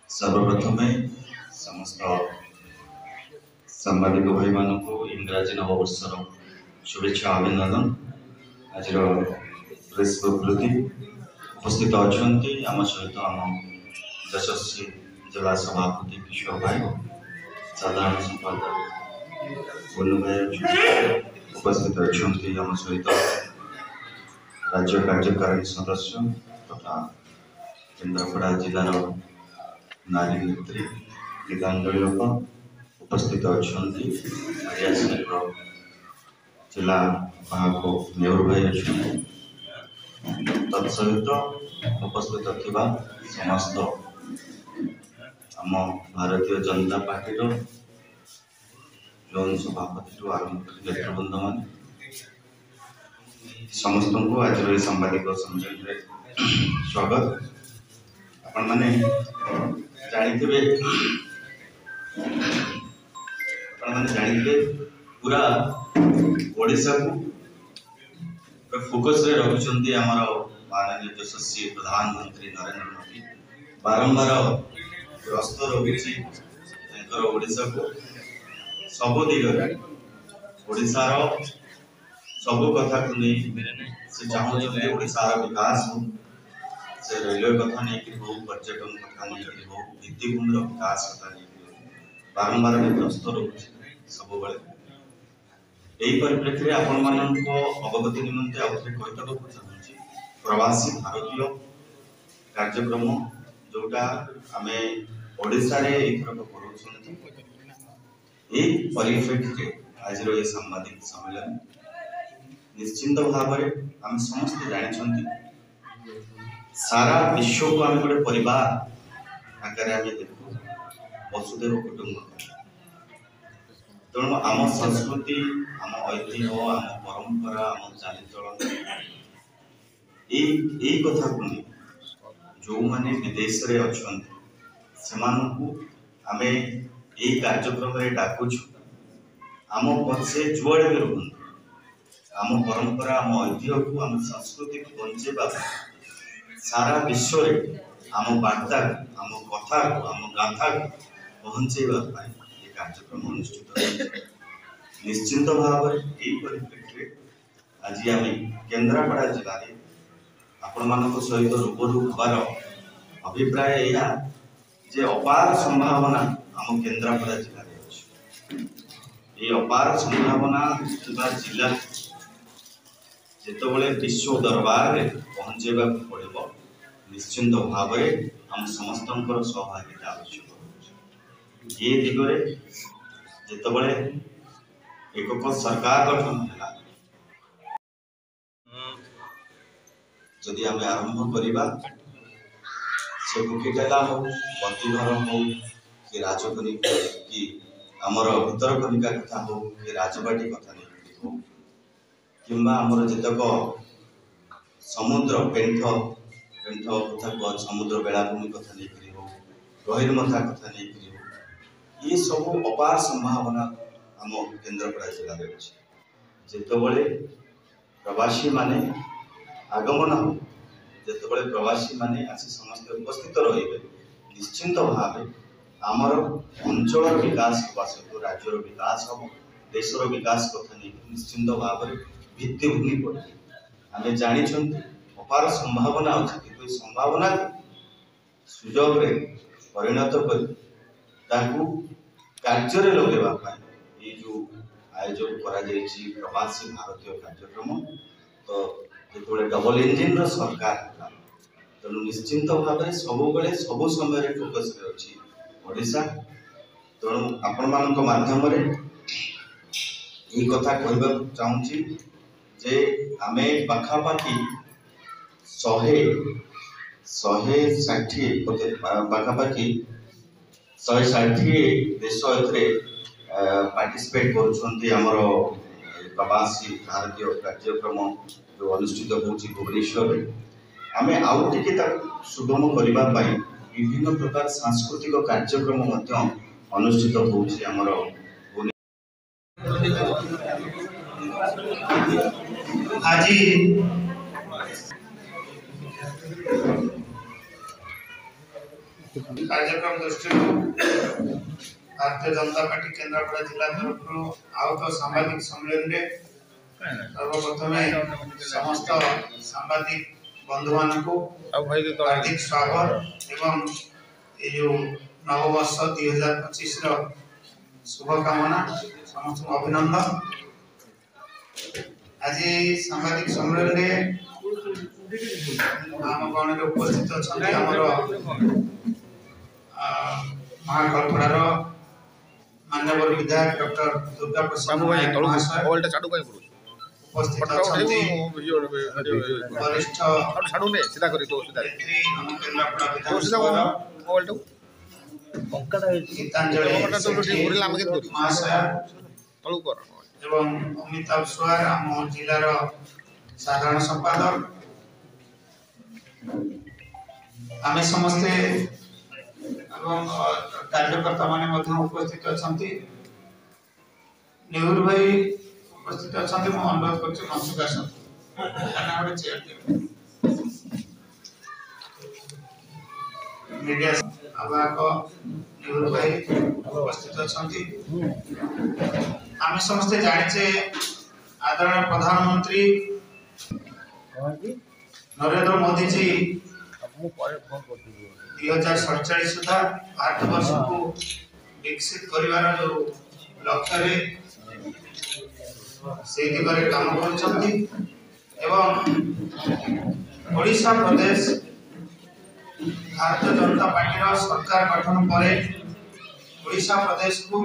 सर्वप्रथम समस्त सांबादिक भाई मान इंग्राजी नववर्षर शुभेच्छा अभिनंदन। आज प्रेस प्रवृत्ति उपस्थित अच्छा आम सहित आम यशस्वी जिला सभापति किशोर भाई, साधारण संपादक बुनु भाई उपस्थित अच्छा आम सहित राज्य कार्यकारिणी सदस्य तथा केन्द्रापड़ा जिलार नारी नेत्री गीतांजलि उपस्थित अच्छा जिला महाको नेहरू भाई अच्छा तत्सहित उपस्थित थिबा समस्त आम भारतीय जनता पार्टी जौन सभापति आरंभ नेतृवृंद मान समस्त को आज सांबादिक सम्मेलन में स्वागत। आपण माने जानिथे पूरा ओडिशा को फोकस रे रखुचंती हमर माननीय यशस्वी प्रधानमंत्री नरेंद्र मोदी बारंबार ग्रस्त रही ओडिशा को सब दिगरे ओडिशार सब कथा को नहीं से चाहते ओडिशार विकास हो, से रेलवे कथा नहीं हो, पर्यटन कथा नहीं हो, भित्तिभूमि विकास कथा नहीं बारंबार ग्रस्त रोचे सब यही परिप्रेक्षी आपण मान अवगति निमंते कहते चाहूँगी प्रवासी भारतीय कार्यक्रम जोटा आम ओडिशा रे परिप्रेक्षी आज ये सांबादिक सम्मेलन निश्चिंत भाव आम समस्त जानी सारा विश्व को आम गोटे परिवार आकार देखु वसुदेव कुटुंब तेणु आम संस्कृति आम ऐतिह्य आम परंपरा आम चालीचलन यही कथा को जो माने विदेश रे अछन सेमानकु आमे यही कार्यक्रम रे डाकुछु आम पछे जुआड़े भी रुहन आम परंपरा आम ऐतिह्य को आम संस्कृति को बंचेबा सारा विश्व रे आम वार्ता आम कथा आम गाथा पहुँचेबा कार्यक्रम अनुष्ठित निश्चिंत भाव परिप्रेक्षी आज आम केन्द्रापड़ा जिले में आपण मान सहित रूबरू हबार अभिप्राय यह जे अपार संभावना आम केन्द्रापड़ा जिले में अच्छी ये अपार संभावना जिला जिते विश्व दरबार में पहुँचेबा पड़ो निश्चिंत भाव आम समस्त सहभागिता आवश्यक ये दिगरे जिते एक सरकार गठन है जदि आम आरंभ करवा से भूखिटेला हो बतीघर हो कि राजकनिका कि आमर भितरकनिका कथा हो कि राजबाटी कथा नहीं हो कि आमर जितक समुद्र पेंठ पेंठ कथा समुद्र बेलाभूमि कथा नहीं हो गहिरमथा कथा नहीं हो ये सब अपार संभावना आम केन्द्रापड़ा जिले में अच्छे जिते प्रवासी माने आगमन हो जिते प्रवासी माने आसी समस्त उपस्थित रही निश्चिंत भाव आमर अंचल विकास हवा सहित राज्यर विकास हम देशर विकास कथा नहीं निश्चिंत भाव भित्तिभूमि पड़े आम जानी अपार संभावना अच्छे कि संभावना सुजोग परिणत कर कार्य लगेगा ये जो आयोजन करा प्रवासी भारतीय कार्यक्रम तो जो डबल इंजिन सरकार तेणु निश्चिंत भाव सब सब समय फोकस अच्छी ओडिशा तेणु आपण मान माध्यम ये कथा कहवा चाहूँगी जे आम पाखापाखि 160 पाखापाखि 160 देश पार्टिसिपेट कर प्रवासी भारतीय कार्यक्रम जो अनुष्ठित होची भुवनेश्वर आम आउ टिके सुगम करने विभिन्न प्रकार सांस्कृतिक कार्यक्रम अनुष्ठित होची आमर आज कार्यक्रम दृष्टि भारतीय जनता पार्टी केन्द्रापड़ा जिला तरफ आउट सांबादिक सम्मेलन में सर्वप्रथम समस्त सांबादिक बंधु मान हार्दिक स्वागत एवं ये जो नववर्ष 2025 शुभकामना समस्त अभिनंदन। आज सांबादिक सम्मेलन में आम गण उपस्थित अच्छा महाकल्पनार मान्यवर विधायक डॉक्टर दुर्गा प्रसाद महाशय उपस्थित वरिष्ठ गीतांजलि महाशय एवं अमिताभ स्वार आम जिलार साधारण संपादक आम समस्ते कार्यकर्ता माने उपस्थित अच्छा नेहरू भाई उपस्थित अच्छा अनुरोध कर मंच का चेयर मीडिया आवाक नेहरू भाई उपस्थित अच्छा आम समस्ते जाने आदरणीय प्रधानमंत्री नरेंद्र मोदी जी 2047 सुधा भारतवर्ष को विकसित करिवार जो लक्ष्य से दिगरे काम करछंती एवं ओडिशा प्रदेश भारतीय जनता पार्टी सरकार गठन पर ओडिशा प्रदेश को